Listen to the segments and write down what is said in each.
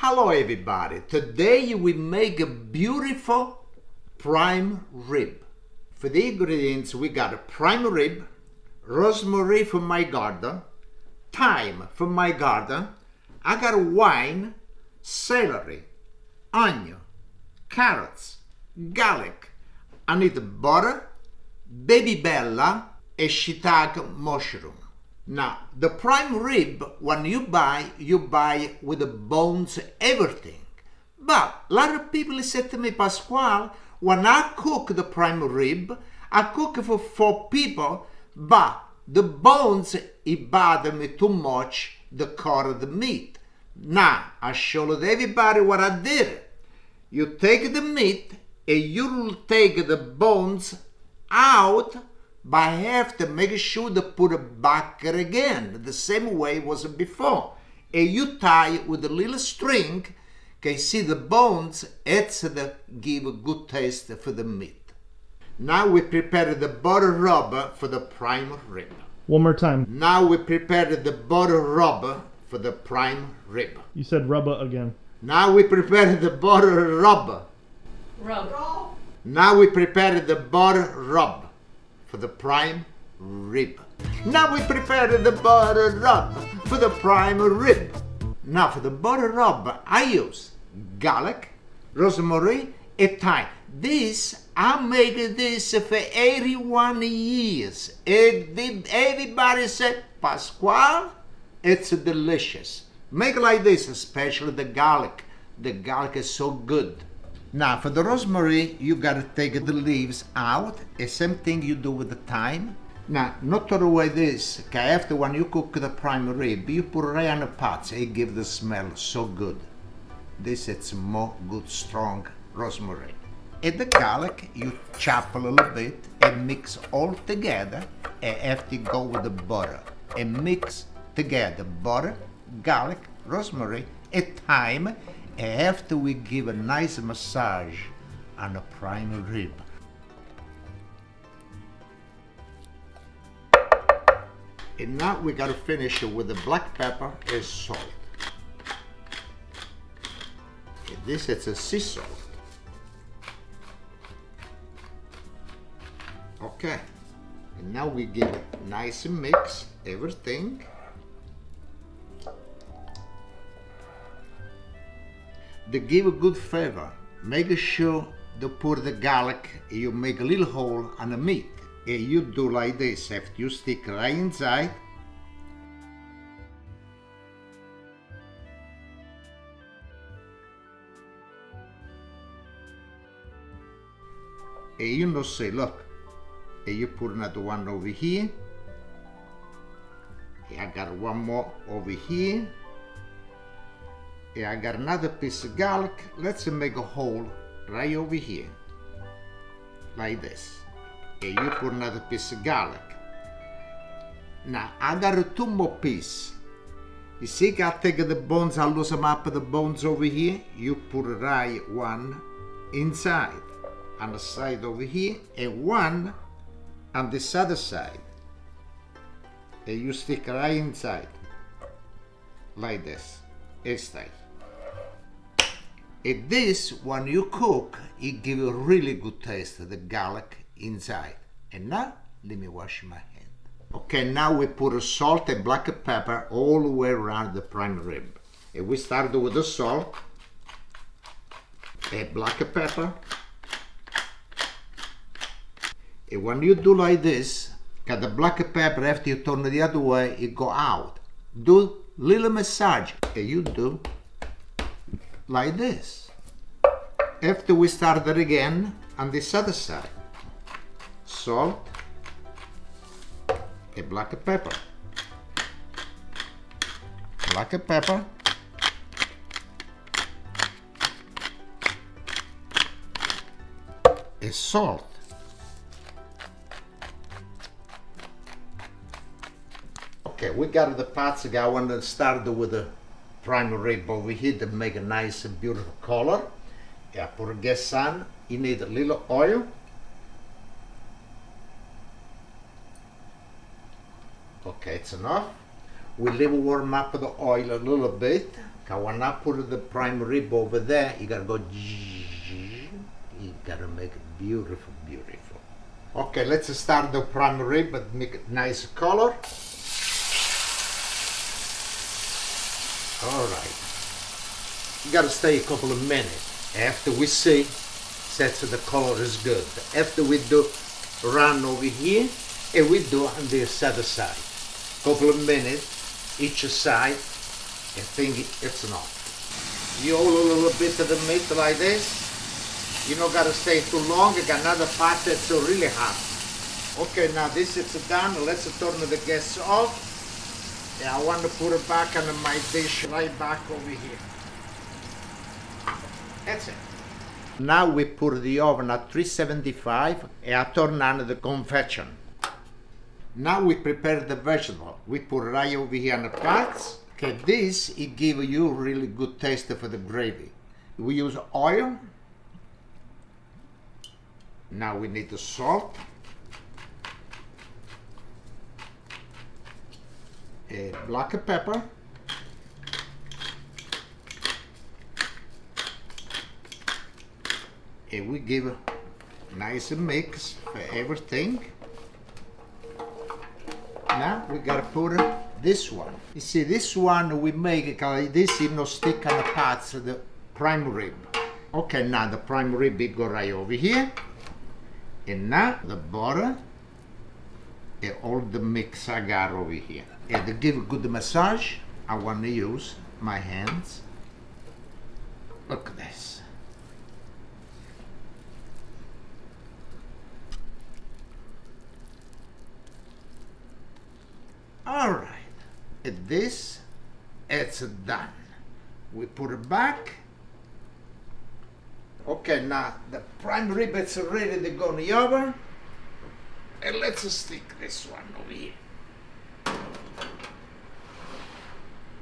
Hello everybody, today we make a beautiful prime rib. For the ingredients we got a prime rib, rosemary from my garden, thyme from my garden, I got wine, celery, onion, carrots, garlic, I need butter, baby bella and shiitake mushroom. Now, the prime rib, when you buy with the bones, everything. But a lot of people say to me, Pasquale, when I cook the prime rib, I cook for 4 people, but the bones, it bother me too much, the core of the meat. Now, I showed everybody what I did. You take the meat and you take the bones out, but I have to make sure to put it back again, the same way it was before. And you tie with a little string, can see the bones, it's to give a good taste for the meat. Now we prepare the butter rub for the prime rib. One more time. Now we prepare the butter rub for the prime rib. You said rubba again. Now we prepare the butter rub. Rub. Now we prepare the butter rub for the prime rib. Now we prepare the butter rub for the prime rib. Now for the butter rub, I use garlic, rosemary, and thyme. I make this for 81 years. Everybody said, Pasquale, it's delicious. Make like this, especially the garlic. The garlic is so good. Now for the rosemary, you gotta take the leaves out. The same thing you do with the thyme. Now, not throw away this, okay? After when you cook the prime rib, you put right on the pots. It gives the smell so good. This it's more good, strong rosemary. And the garlic, you chop a little bit and mix all together. And after you go with the butter and mix together butter, garlic, rosemary, and thyme. After we give a nice massage on the prime rib. And now we gotta finish it with the black pepper and salt. And this is a sea salt. Okay. And now we give it nice mix everything. To give a good flavor, make sure to put the garlic, you make a little hole on the meat. And you do like this, after you stick right inside. And you know say, look, and you put another one over here. And I got one more over here. And I got another piece of garlic. Let's make a hole right over here, like this. And you put another piece of garlic. Now I got 2 more pieces. You see, I take the bones, I lose them up the bones over here. You put right one inside, on the side over here, and one on this other side. And you stick right inside, like this, inside. And this, when you cook, it gives a really good taste, the garlic inside. And now, let me wash my hand. Okay, now we put a salt and black pepper all the way around the prime rib. And we start with the salt, and black pepper. And when you do like this, got the black pepper, after you turn it the other way, it go out. Do little massage, and you do like this. After we start it again on this other side, salt and black pepper, black pepper, and salt. Okay, we got the pots. I want to start with the prime rib over here to make a nice and beautiful color. Yeah, put a gas on. You need a little oil. Okay, it's enough. We leave warm up the oil a little bit. When I put the prime rib over there, you gotta go. You gotta make it beautiful, beautiful. Okay, let's start the prime rib, but make it nice color. All right. You gotta stay a couple of minutes. After we see that the color is good. After we do run over here, and we do on this other side. Couple of minutes each side. I think it's enough. You hold a little bit of the meat like this. You don't gotta stay too long. I got another pot that's really hot. Okay, now this is done. Let's turn the gas off. And I want to put it back on my dish right back over here. That's it. Now we put the oven at 375 and I turn on the convection. Now we prepare the vegetable. We put right over here on the pots. Okay, this it gives you really good taste for the gravy. We use oil. Now we need the salt. Black pepper. And we give a nice mix for everything. Now we gotta put this one. You see, this one we make because this is no stick on the pots, the prime rib. Okay, now the prime rib it go right over here. And now the butter and all the mix I got over here. And to give a good massage, I want to use my hands. Look at this. All right, and this, it's done. We put it back. Okay, now the prime rib is ready to go in the oven. And let's stick this one over here.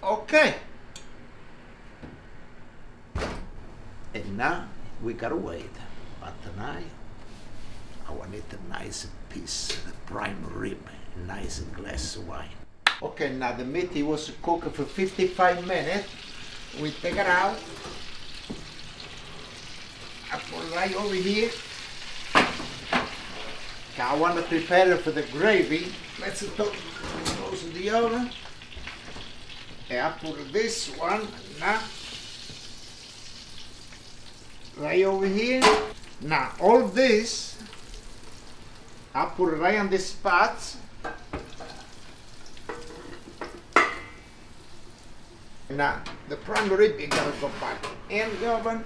Okay. And now we gotta wait. But tonight, I want it a nice piece of the prime rib, a nice glass of wine. Okay, now the meat it was cooked for 55 minutes. We take it out. I put it right over here. Okay, I want to prepare it for the gravy. Let's close the oven. And I put this one now right over here. Now all this I put it right on this spot. Now the prime rib is gonna go back in the oven.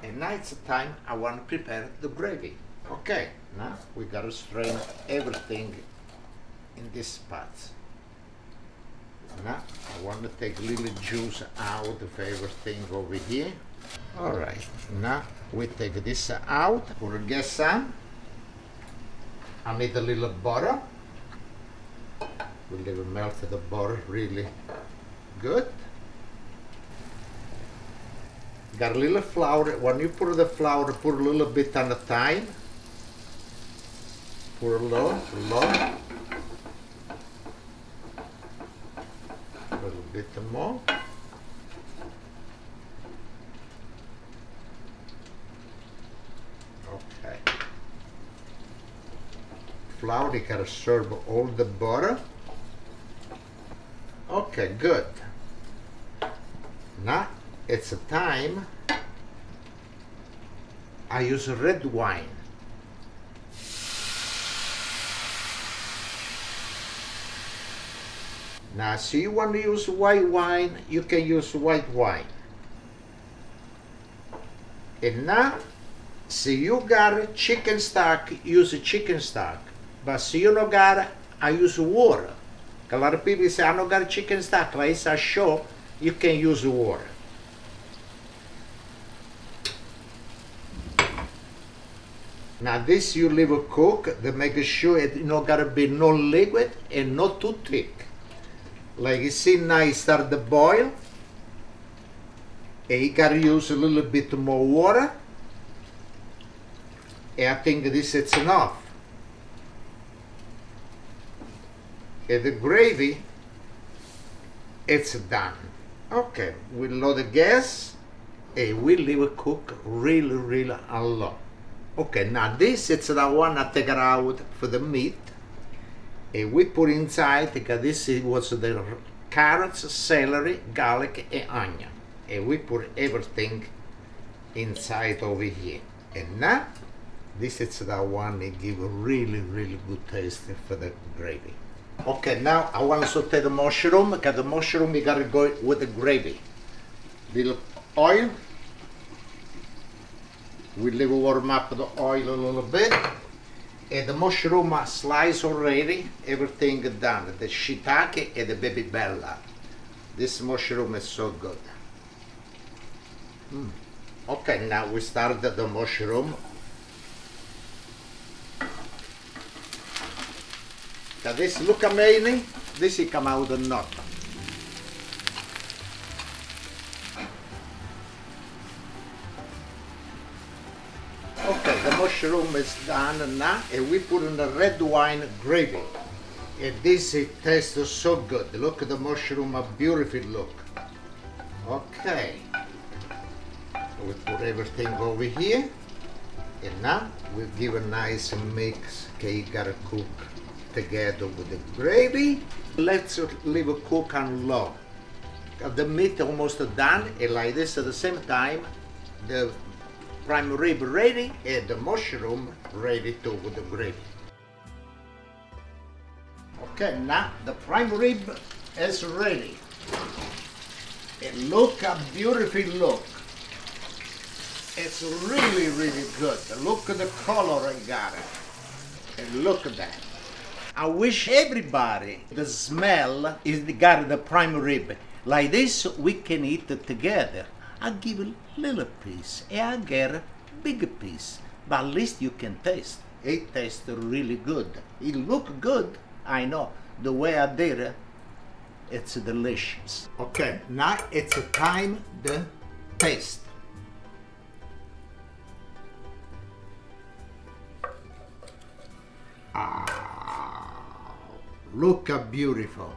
And now it's time I want to prepare the gravy. Okay, now we gotta strain everything in this spot. Now I want to take a little juice out of everything over here. All right, now we take this out, put the gas on. I need a little butter. We'll melt the butter really good. Got a little flour. When you put the flour, put a little bit on the time. Put a little. A little bit more. Okay. Flour, you gotta serve all the butter. Okay, good. Now it's a time I use red wine. Now, so you want to use white wine, you can use white wine. And now, see you got a chicken stock, use a chicken stock. But see you don't got it, I use water. A lot of people say, I don't got a chicken stock. Like I show, you can use water. Now this you leave it cook to make sure it not gotta be no liquid and not too thick. Like you see now it start to boil. And you gotta use a little bit more water. And I think this is enough. And the gravy, it's done. Okay, we load the gas and we leave it cook really low. Okay, now this is the one I take it out for the meat. And we put inside, because this was the carrots, celery, garlic, and onion. And we put everything inside over here. And now, this is the one that give a really good taste for the gravy. Okay, now I want to saute the mushroom, because the mushroom we gotta go with the gravy. Little oil. We leave warm up the oil a little bit. And the mushroom are sliced already, everything done. The shiitake and the baby bella. This mushroom is so good. Okay, now we start the mushroom. Now this look amazing. This will come out of nothing. Okay, the mushroom is done now, and we put in the red wine gravy. And this it tastes so good. Look at the mushroom, a beautiful look. Okay, we put everything over here, and now we give a nice mix. Okay, you gotta cook together with the gravy. Let's leave it cook on low. The meat almost done, and like this at the same time, the prime rib ready and the mushroom ready too with the gravy. Okay, now the prime rib is ready. And look how beautiful look. It's really good. Look at the color I got it. And look at that. I wish everybody the smell is got the prime rib. Like this we can eat it together. I give a little piece and I get a bigger piece, but at least you can taste. It tastes really good. It look good, I know. The way I did it, it's delicious. Okay, now it's time to taste. Look how beautiful.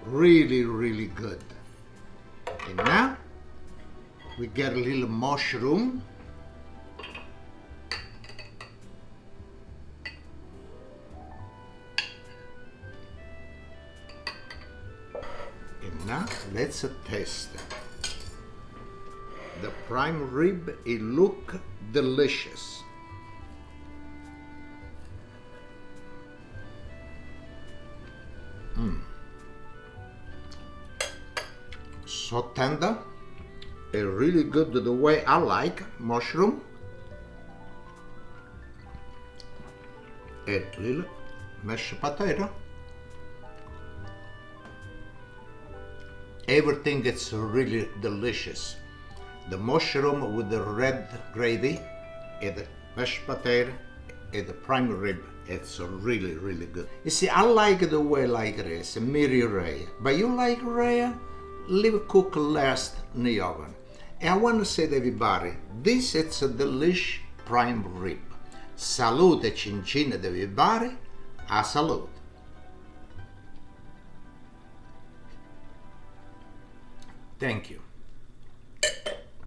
Really good. And now we get a little mushroom. And now let's taste it. The prime rib, it look delicious. So tender. Really good the way I like mushroom. A little mashed potato. Everything is really delicious. The mushroom with the red gravy and the mashed potato and the prime rib. It's really good. You see, I like the way like this, medium rare. But you like rare? Leave it cook last in the oven. And I want to say to everybody, this is a delish prime rib. Salute cincin ad everybody. A salute. Thank you.